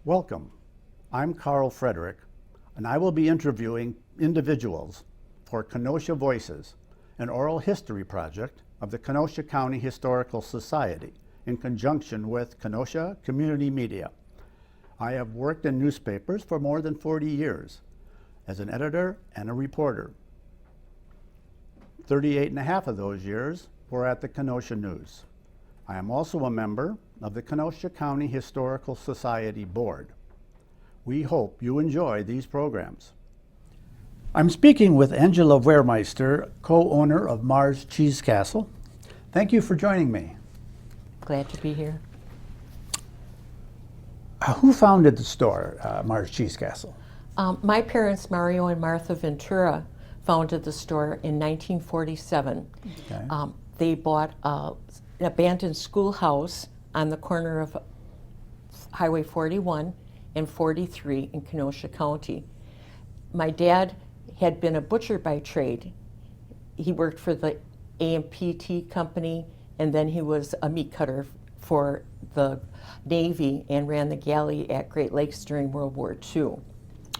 Welcome. I'm Carl Frederick, and I will be interviewing individuals for Kenosha Voices, an oral history project of the Kenosha County Historical Society in conjunction with Kenosha Community Media. I have worked in newspapers for more than 40 years as an editor and a reporter. 38 and a half of those years were at the Kenosha News. I am also a member of the Kenosha County Historical Society Board. We hope you enjoy these programs. I'm speaking with Angela Wehrmeister, co-owner of Mars Cheese Castle. Thank you for joining me. Glad to be here. Who founded the store, Mars Cheese Castle? My parents, Mario and Martha Ventura, founded the store in 1947. Okay. They bought an abandoned schoolhouse on the corner of Highway 41 and 43 in Kenosha County. My dad had been a butcher by trade. He worked for the AMPT company, and then he was a meat cutter for the Navy and ran the galley at Great Lakes during World War II.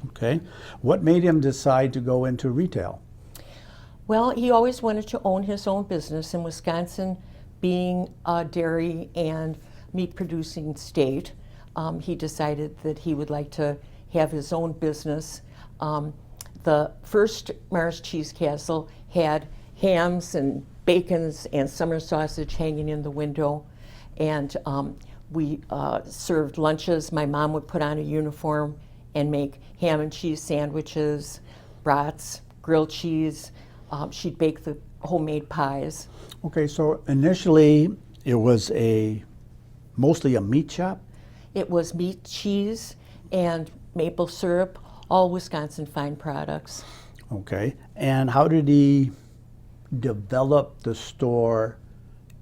Okay. What made him decide to go into retail? Well, he always wanted to own his own business. In Wisconsin, being a dairy and meat producing state, he decided that he would like to have his own business. The first Mars Cheese Castle had hams and bacons and summer sausage hanging in the window, and we served lunches. My mom would put on a uniform and make ham and cheese sandwiches, brats, grilled cheese. She'd bake the homemade pies. Okay, so initially it was mostly a meat shop? It was meat, cheese, and maple syrup, all Wisconsin fine products. Okay, and how did he develop the store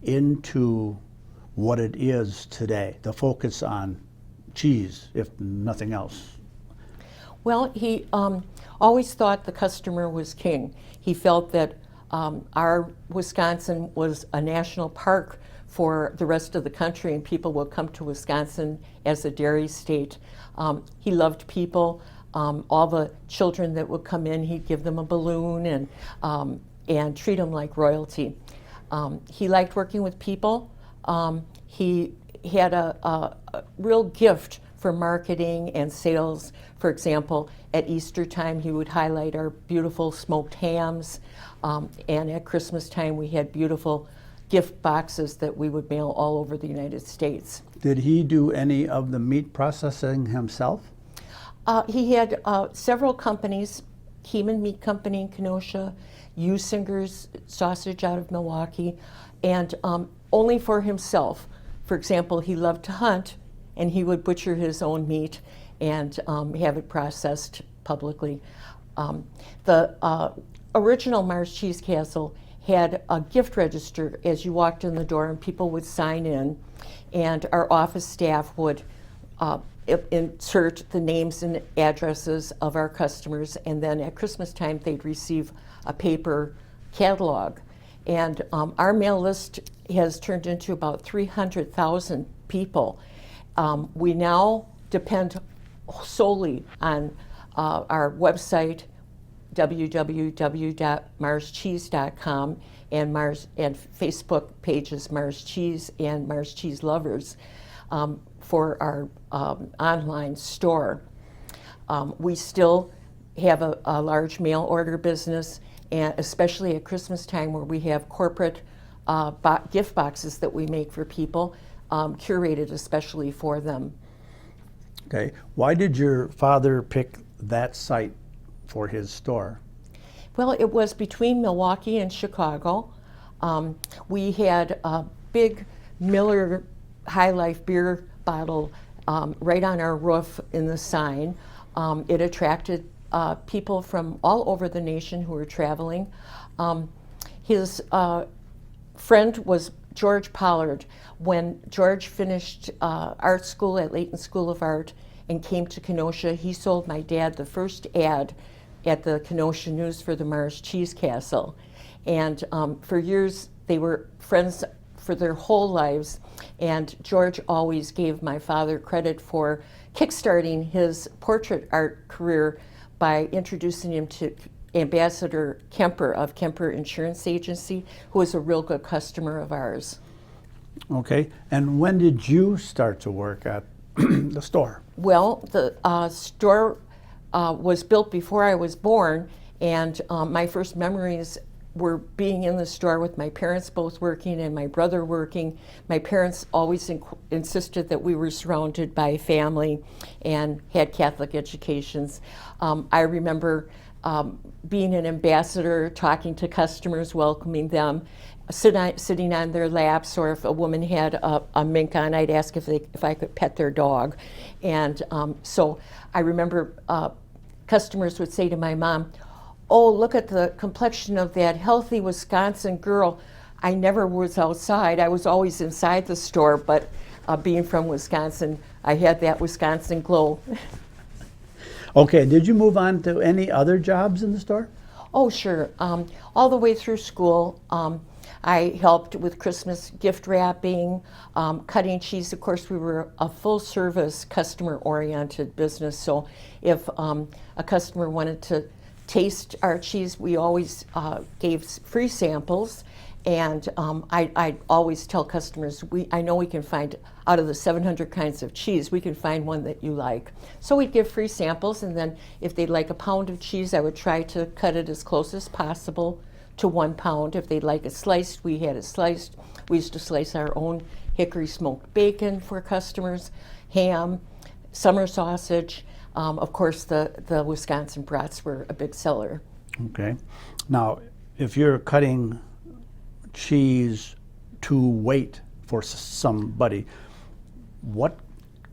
into what it is today, the focus on cheese, if nothing else? Well, he always thought the customer was king. He felt that our Wisconsin was a national park for the rest of the country, and people will come to Wisconsin as a dairy state. He loved people. All the children that would come in, he'd give them a balloon and treat them like royalty. He liked working with people. He had a real gift for marketing and sales. For example, at Easter time, he would highlight our beautiful smoked hams, and at Christmas time, we had beautiful gift boxes that we would mail all over the United States. Did he do any of the meat processing himself? He had several companies, Keeman Meat Company in Kenosha, Usinger's Sausage out of Milwaukee, and only for himself. For example, he loved to hunt, and he would butcher his own meat and have it processed publicly. The original Mars Cheese Castle had a gift register as you walked in the door, and people would sign in, and our office staff would insert the names and addresses of our customers, and then at Christmas time they'd receive a paper catalog. And our mail list has turned into about 300,000 people. We now depend solely on our website, www.marscheese.com, and Facebook pages Mars Cheese and Mars Cheese Lovers for our online store. We still have a large mail order business, and especially at Christmas time, where we have corporate gift boxes that we make for people, curated especially for them. Okay, why did your father pick that site for his store? Well, it was between Milwaukee and Chicago. We had a big Miller High Life beer bottle right on our roof in the sign. It attracted people from all over the nation who were traveling. His friend was George Pollard. When George finished art school at Layton School of Art and came to Kenosha, he sold my dad the first ad at the Kenosha News for the Mars Cheese Castle. And for years, they were friends for their whole lives. And George always gave my father credit for kickstarting his portrait art career by introducing him to Ambassador Kemper of Kemper Insurance Agency, who was a real good customer of ours. Okay, and when did you start to work at the store? Well, the store was built before I was born, and my first memories were being in the store with my parents both working and my brother working. My parents always insisted that we were surrounded by family and had Catholic educations. I remember being an ambassador, talking to customers, welcoming them, sitting on their laps, or if a woman had a mink on, I'd ask if I could pet their dog. And so I remember customers would say to my mom, "Oh, look at the complexion of that healthy Wisconsin girl." I never was outside. I was always inside the store, but being from Wisconsin, I had that Wisconsin glow. Okay, did you move on to any other jobs in the store? Oh, sure. All the way through school, I helped with Christmas gift wrapping, cutting cheese. Of course, we were a full-service, customer-oriented business, so if a customer wanted to taste our cheese, we always gave free samples, and I always tell customers, I know we can find, out of the 700 kinds of cheese, we can find one that you like. So we'd give free samples, and then if they'd like a pound of cheese, I would try to cut it as close as possible to 1 pound. If they'd like it sliced, we had it sliced. We used to slice our own hickory smoked bacon for customers, ham, summer sausage. Of course, the Wisconsin brats were a big seller. Okay. Now, if you're cutting cheese to weight for somebody, what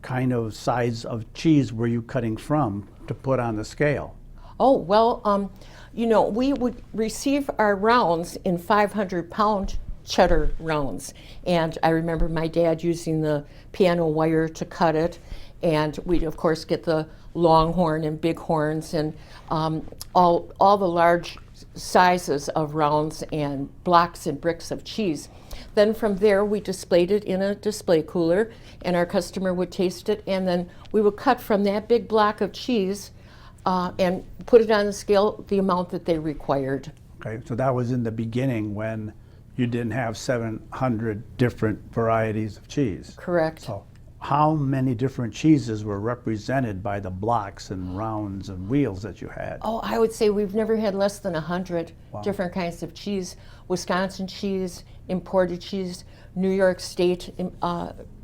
kind of size of cheese were you cutting from to put on the scale? Oh, well, you know, we would receive our rounds in 500-pound cheddar rounds. And I remember my dad using the piano wire to cut it. And we'd, of course, get the longhorn and bighorns and all the large sizes of rounds and blocks and bricks of cheese. Then from there, we displayed it in a display cooler, and our customer would taste it, and then we would cut from that big block of cheese and put it on the scale the amount that they required. Okay, so that was in the beginning when you didn't have 700 different varieties of cheese. Correct. So how many different cheeses were represented by the blocks and rounds and wheels that you had? Oh, I would say we've never had less than 100 Wow. different kinds of cheese. Wisconsin cheese, imported cheese, New York State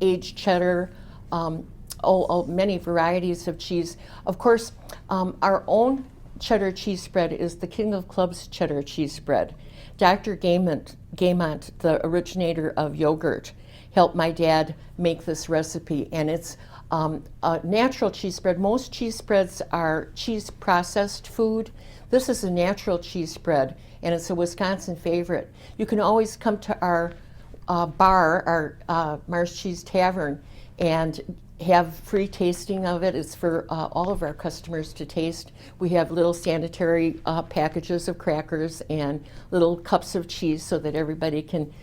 aged cheddar, many varieties of cheese. Of course, our own cheddar cheese spread is the King of Clubs cheddar cheese spread. Dr. Gaimont, the originator of yogurt, helped my dad make this recipe, and it's a natural cheese spread. Most cheese spreads are cheese processed food. This is a natural cheese spread, and it's a Wisconsin favorite. You can always come to our bar, our Mars Cheese Tavern, and have free tasting of it. It's for all of our customers to taste. We have little sanitary packages of crackers and little cups of cheese so that everybody can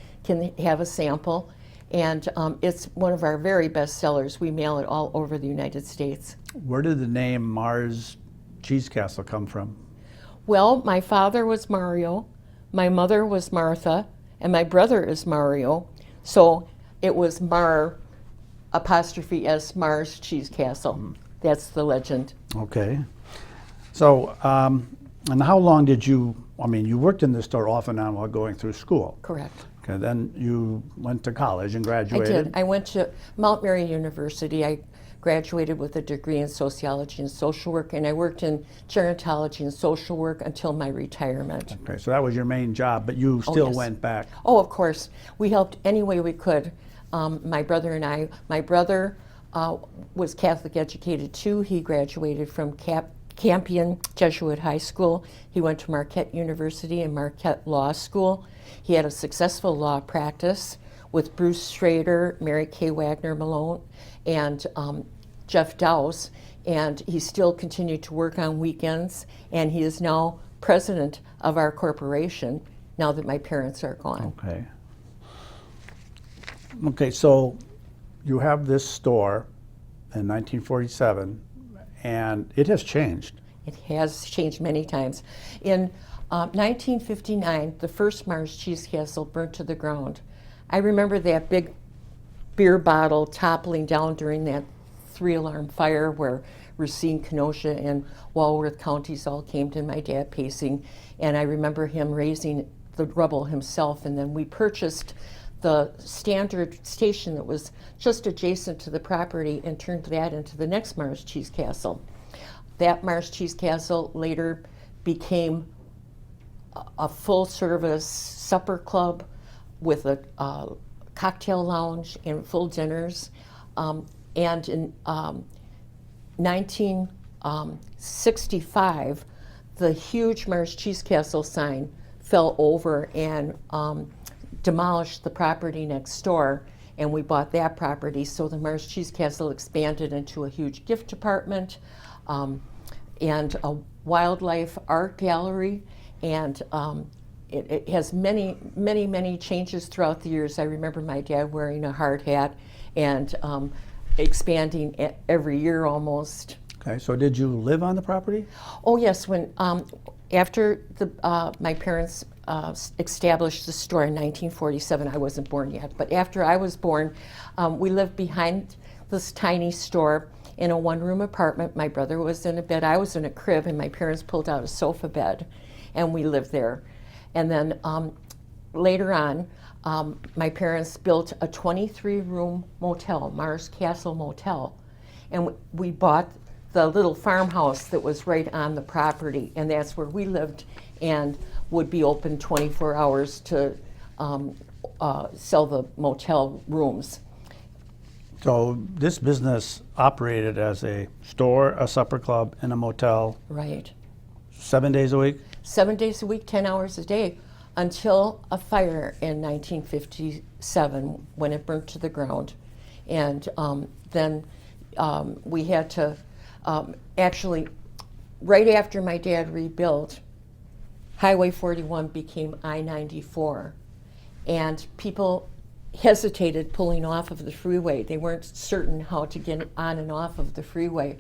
have a sample. And it's one of our very best sellers. We mail it all over the United States. Where did the name Mars Cheese Castle come from? Well, my father was Mario, my mother was Martha, and my brother is Mario. So it was ''S Mars Cheese Castle. That's the legend. Okay. So, and how long did you worked in the store off and on while going through school? Correct. Okay, then you went to college and graduated? I did. I went to Mount Mary University. I graduated with a degree in sociology and social work, and I worked in gerontology and social work until my retirement. Okay, so that was your main job, but you still yes. went back. Oh, of course. We helped any way we could. My brother and I. My brother was Catholic educated too. He graduated from Campion Jesuit High School. He went to Marquette University and Marquette Law School. He had a successful law practice with Bruce Schrader, Mary Kay Wagner Malone, and Jeff Dowse, and he still continued to work on weekends, and he is now president of our corporation now that my parents are gone. Okay. Okay, so you have this store in 1947, and it has changed. It has changed many times. In 1959, the first Mars Cheese Castle burnt to the ground. I remember that big beer bottle toppling down during that 3-alarm fire where Racine, Kenosha, and Walworth counties all came to my dad pacing, and I remember him raising the rubble himself, and then we purchased the standard station that was just adjacent to the property and turned that into the next Mars Cheese Castle. That Mars Cheese Castle later became a full-service supper club with a cocktail lounge and full dinners. And in 1965, the huge Mars Cheese Castle sign fell over and demolished the property next door, and we bought that property. So the Mars Cheese Castle expanded into a huge gift department and a wildlife art gallery, and it has many, many, many changes throughout the years. I remember my dad wearing a hard hat and expanding every year almost. Okay, so did you live on the property? Oh yes, when after my parents established the store in 1947, I wasn't born yet, but after I was born, we lived behind this tiny store in a one-room apartment. My brother was in a bed, I was in a crib, and my parents pulled out a sofa bed, and we lived there. And then later on, my parents built a 23-room motel, Mars Castle Motel, and we bought the little farmhouse that was right on the property, and that's where we lived and would be open 24 hours to sell the motel rooms. So this business operated as a store, a supper club, and a motel Right. 7 days a week? 7 days a week, 10 hours a day, until a fire in 1957 when it burnt to the ground. And then we had to, actually, right after my dad rebuilt, Highway 41 became I-94. And people hesitated pulling off of the freeway. They weren't certain how to get on and off of the freeway.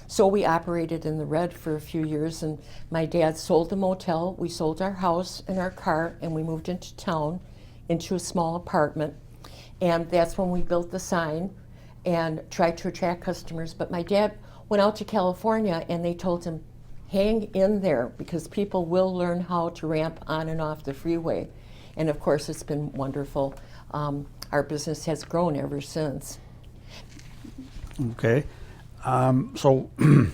So we operated in the red for a few years, and my dad sold the motel, we sold our house and our car, and we moved into town, into a small apartment. And that's when we built the sign and tried to attract customers. But my dad went out to California, and they told him, hang in there, because people will learn how to ramp on and off the freeway. And of course, it's been wonderful. Our business has grown ever since. Okay. So you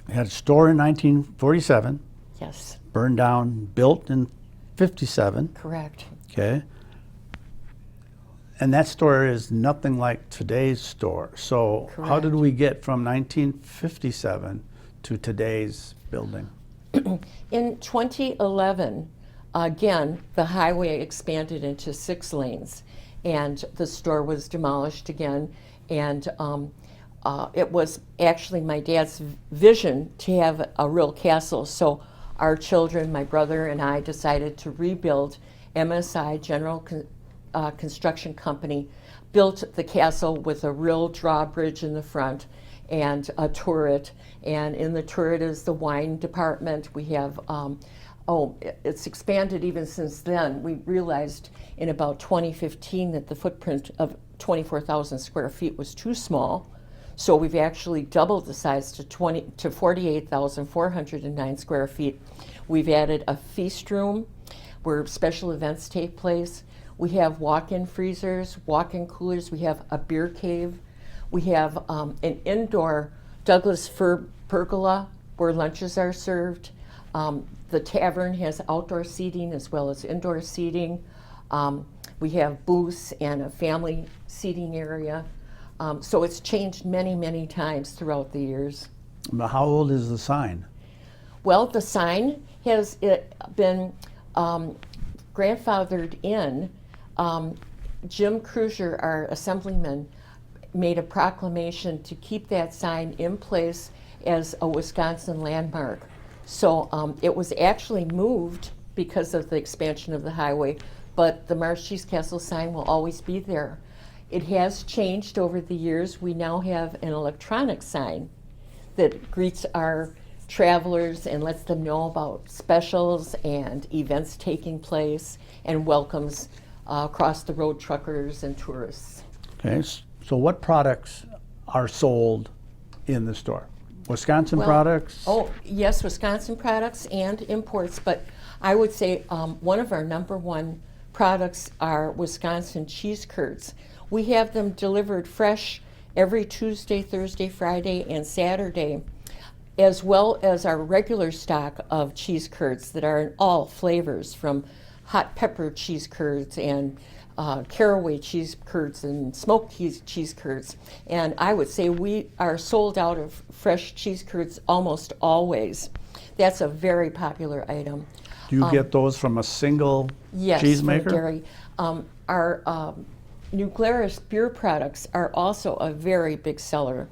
had a store in 1947, Yes, burned down, built in 57. correct. Okay. And that store is nothing like today's store. So how did Correct. we get from 1957 to today's building? In 2011, again, the highway expanded into 6 lanes, and the store was demolished again, and it was actually my dad's vision to have a real castle. So our children, my brother and I, decided to rebuild. MSI, General Construction Company, built the castle with a real drawbridge in the front and a turret. And in the turret is the wine department. We have, it's expanded even since then. We realized in about 2015 that the footprint of 24,000 square feet was too small. So we've actually doubled the size to 48,409 square feet. We've added a feast room where special events take place. We have walk-in freezers, walk-in coolers. We have a beer cave. We have an indoor Douglas fir pergola where lunches are served. The tavern has outdoor seating as well as indoor seating. We have booths and a family seating area. So it's changed many, many times throughout the years. Now, how old is the sign? Well, the sign has been grandfathered in. Jim Cruiser, our assemblyman, made a proclamation to keep that sign in place as a Wisconsin landmark. So it was actually moved because of the expansion of the highway, but the Mars Cheese Castle sign will always be there. It has changed over the years. We now have an electronic sign that greets our travelers and lets them know about specials and events taking place and welcomes across the road truckers and tourists. Okay, so what products are sold in the store? Wisconsin Well, products? Oh, yes, Wisconsin products and imports, but I would say one of our number one products are Wisconsin cheese curds. We have them delivered fresh every Tuesday, Thursday, Friday, and Saturday, as well as our regular stock of cheese curds that are in all flavors, from hot pepper cheese curds and caraway cheese curds and smoked cheese curds. And I would say we are sold out of fresh cheese curds almost always. That's a very popular item. Do you get those from a single Yes, cheese from maker? dairy. Our New Glarus beer products are also a very big seller.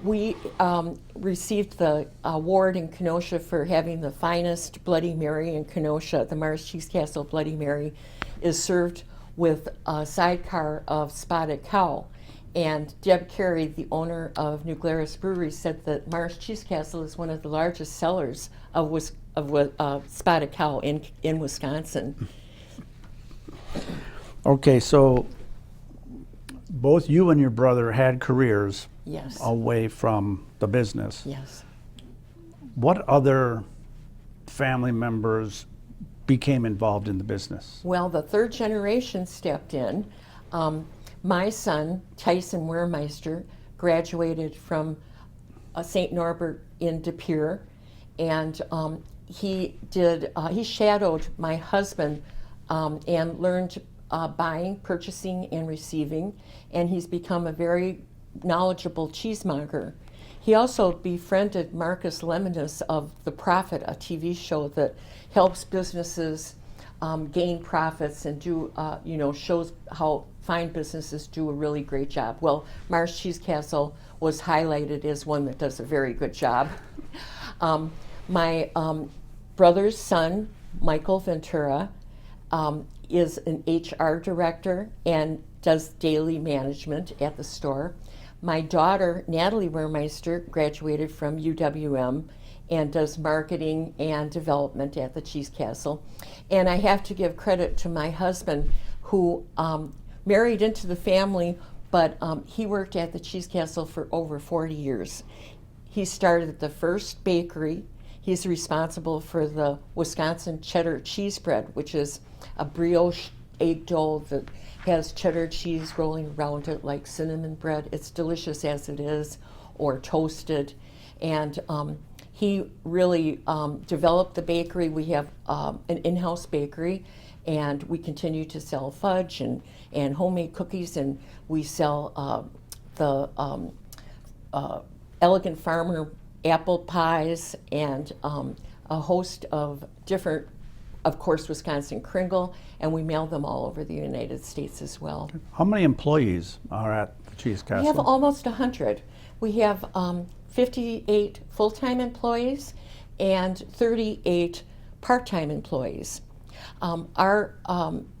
We received the award in Kenosha for having the finest Bloody Mary in Kenosha. The Mars Cheese Castle Bloody Mary is served with a sidecar of spotted cow. And Deb Carey, the owner of New Glarus Brewery, said that Mars Cheese Castle is one of the largest sellers of spotted cow in Wisconsin. Okay, so both you and your brother had careers Yes. away from the business. Yes. What other family members became involved in the business? Well, the third generation stepped in. My son, Tyson Wehrmeister, graduated from St. Norbert in De Pere, and he shadowed my husband and learned buying, purchasing, and receiving, and he's become a very knowledgeable cheesemonger. He also befriended Marcus Lemonis of The Profit, a TV show that helps businesses gain profits and do, shows how fine businesses do a really great job. Well, Mars Cheese Castle was highlighted as one that does a very good job. My brother's son, Michael Ventura, is an HR director and does daily management at the store. My daughter, Natalie Wehrmeister, graduated from UWM and does marketing and development at the Cheese Castle. And I have to give credit to my husband, who married into the family, but he worked at the Cheese Castle for over 40 years. He started the first bakery. He's responsible for the Wisconsin cheddar cheese bread, which is a brioche egg dough that has cheddar cheese rolling around it like cinnamon bread. It's delicious as it is, or toasted. And he really developed the bakery. We have an in-house bakery, and we continue to sell fudge and homemade cookies, and we sell the Elegant Farmer apple pies and a host of different, of course, Wisconsin Kringle, and we mail them all over the United States as well. How many employees are at the Cheese Castle? We have almost 100. We have 58 full-time employees and 38 part-time employees. Our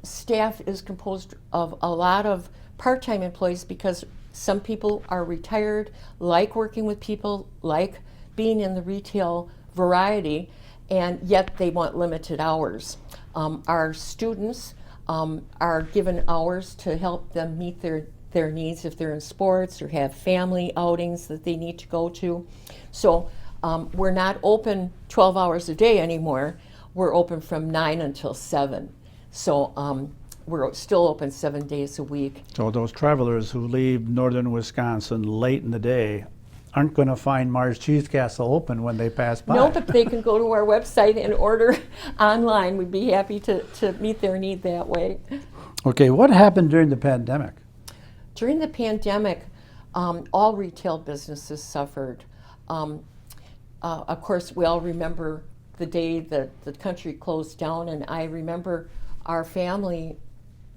staff is composed of a lot of part-time employees because some people are retired, like working with people, like being in the retail variety, and yet they want limited hours. Our students are given hours to help them meet their needs if they're in sports or have family outings that they need to go to. So we're not open 12 hours a day anymore. We're open from 9 until 7. So we're still open 7 days a week. So those travelers who leave northern Wisconsin late in the day aren't going to find Mars Cheese Castle open when they pass by. No, but they can go to our website and order online. We'd be happy to meet their need that way. Okay, what happened during the pandemic? During the pandemic, all retail businesses suffered. Of course, we all remember the day that the country closed down, and I remember our family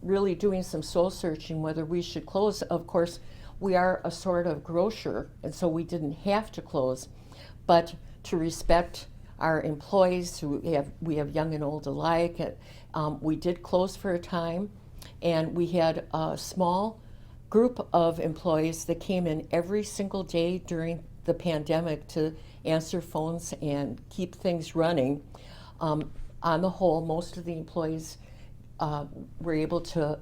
really doing some soul searching whether we should close. Of course, we are a sort of grocer, and so we didn't have to close. But to respect our employees who we have young and old alike. We did close for a time, and we had a small group of employees that came in every single day during the pandemic to answer phones and keep things running. On the whole, most of the employees were able to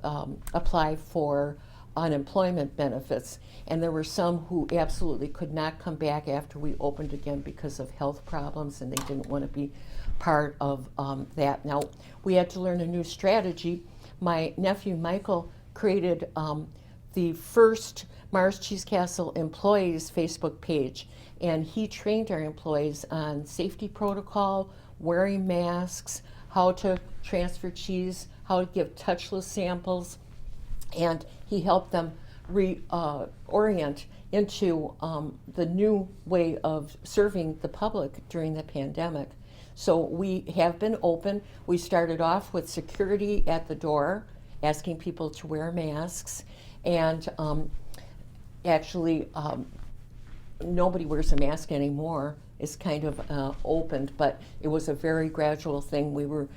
apply for unemployment benefits, and there were some who absolutely could not come back after we opened again because of health problems, and they didn't want to be part of that. Now, we had to learn a new strategy. My nephew Michael created the first Mars Cheese Castle employees Facebook page, and he trained our employees on safety protocol, wearing masks, how to transfer cheese, how to give touchless samples, and he helped them reorient into the new way of serving the public during the pandemic. So we have been open. We started off with security at the door, asking people to wear masks, and actually nobody wears a mask anymore. It's kind of opened, but it was a very gradual thing. We were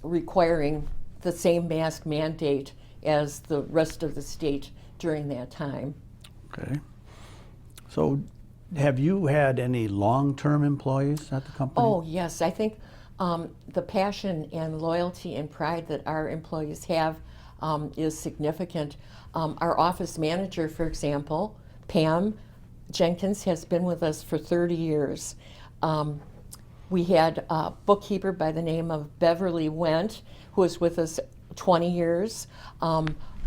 requiring the same mask mandate as the rest of the state during that time. Okay. So have you had any long-term employees at the company? Oh, yes. I think the passion and loyalty and pride that our employees have is significant. Our office manager, for example, Pam Jenkins, has been with us for 30 years. We had a bookkeeper by the name of Beverly Wendt, who was with us 20 years.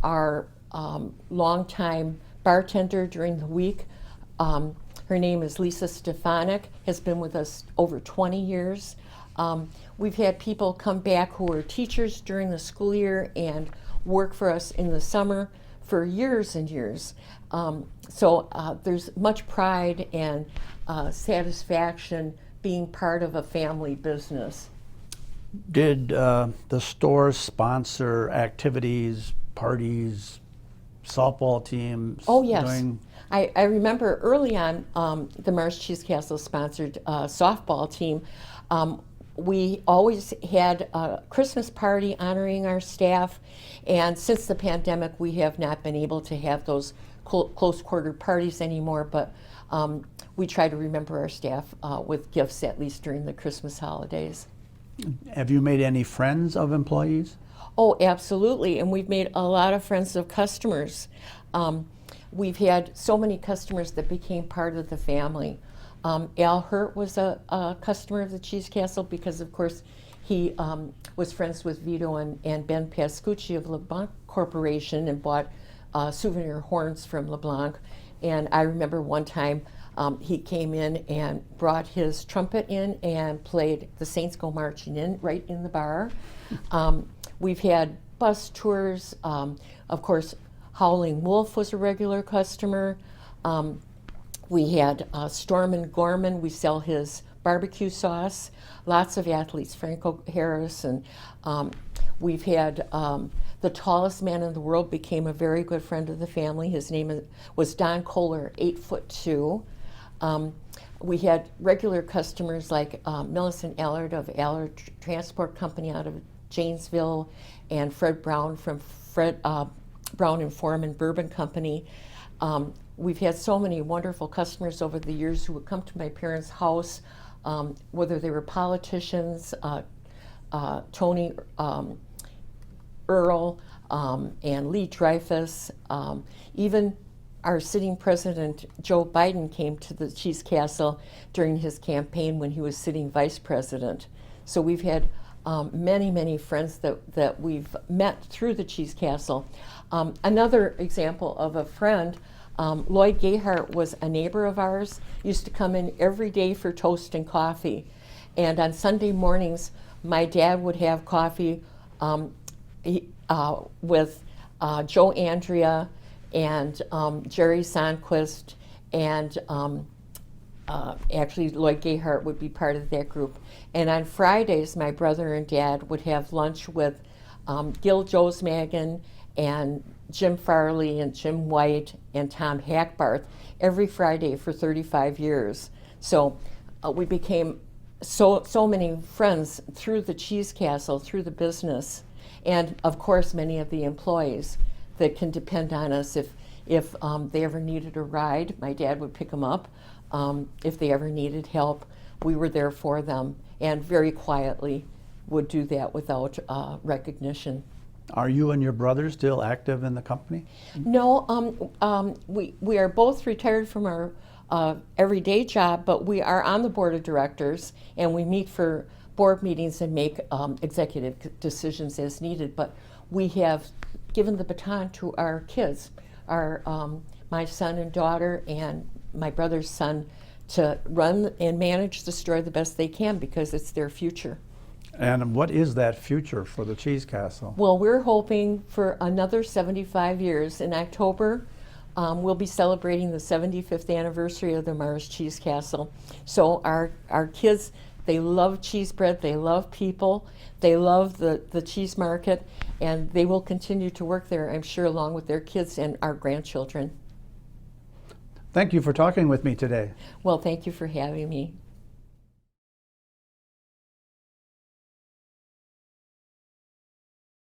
Our longtime bartender during the week, her name is Lisa Stefanik, has been with us over 20 years. We've had people come back who are teachers during the school year and work for us in the summer for years and years. So there's much pride and satisfaction being part of a family business. Did the stores sponsor activities, parties, softball teams? Oh, yes. I remember early on, the Mars Cheese Castle sponsored a softball team. We always had a Christmas party honoring our staff, and since the pandemic, we have not been able to have those close quarter parties anymore, but we try to remember our staff with gifts, at least during the Christmas holidays. Have you made any friends of employees? Oh, absolutely, and we've made a lot of friends of customers. We've had so many customers that became part of the family. Al Hurt was a customer of the Cheese Castle because, of course, he was friends with Vito and Ben Pascucci of LeBlanc Corporation and bought souvenir horns from LeBlanc. And I remember one time he came in and brought his trumpet in and played The Saints Go Marching In right in the bar. We've had bus tours. Of course, Howling Wolf was a regular customer. We had Stormin Gorman. We sell his barbecue sauce. Lots of athletes, Franco Harris, and we've had the tallest man in the world became a very good friend of the family. His name was Don Kohler, 8'2". We had regular customers like Millicent Allard of Allard Transport Company out of Janesville, and Fred Brown from Brown and Foreman Bourbon Company. We've had so many wonderful customers over the years who would come to my parents' house, whether they were politicians, Tony Earl and Lee Dreyfus. Even our sitting president, Joe Biden, came to the Cheese Castle during his campaign when he was sitting vice president. So we've had many, many friends that we've met through the Cheese Castle. Another example of a friend, Lloyd Gayhart was a neighbor of ours, used to come in every day for toast and coffee. And on Sunday mornings, my dad would have coffee with Joe Andrea and Jerry Sonquist, and actually Lloyd Gayhart would be part of that group. And on Fridays, my brother and dad would have lunch with Gil Josemagen and Jim Farley and Jim White and Tom Hackbarth every Friday for 35 years. So we became so many friends through the Cheese Castle, through the business, and of course many of the employees that can depend on us. If they ever needed a ride, my dad would pick them up. If they ever needed help, we were there for them, and very quietly would do that without recognition. Are you and your brother still active in the company? No, we are both retired from our everyday job, but we are on the board of directors, and we meet for board meetings and make executive decisions as needed. But we have given the baton to our kids, my son and daughter, and my brother's son, to run and manage the store the best they can, because it's their future. And what is that future for the Cheese Castle? Well, we're hoping for another 75 years. In October, we'll be celebrating the 75th anniversary of the Mars Cheese Castle. So our kids, they love cheese bread, they love people, they love the cheese market, and they will continue to work there, I'm sure, along with their kids and our grandchildren. Thank you for talking with me today. Well, thank you for having me.